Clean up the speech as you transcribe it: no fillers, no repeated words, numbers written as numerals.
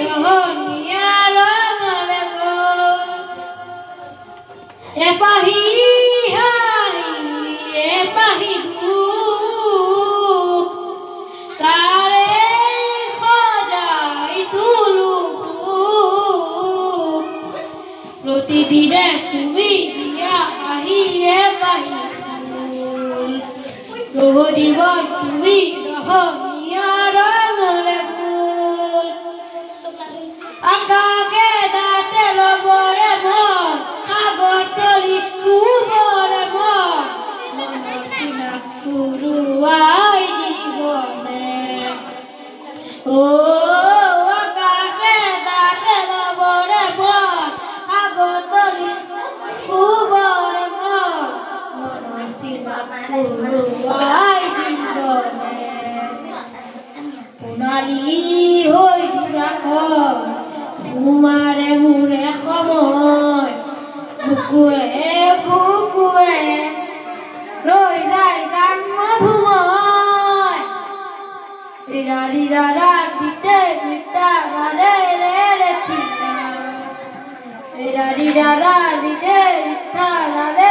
রহনিয়ার নরে গো এ পাহি হারি এ পাহি দুঃখ তারে খোঁজাই তুলু প্রতিদিনে তুমি দিয়া পাহি এ পাহি রহদিব তুমি রহনিয়ার নরে ফুল আকাকে দাতে লবরে মন আগর তরি কুবরে মন মনকিনা কুরুয়াই জীবনে ও আকাকে দাতে লবরে মন আগর তরি কুবরে মন মনকিনা কুরুয়াই জীবনে সোনালি হই রাখর তোমারে মুরে সময় বুকুয়ে বুকুয়ে রই যায় গান মধুময় রিরারি রারা দিতে মিটা গালে রে রে চিতা রিরারি রারা দিতে মিটা গালে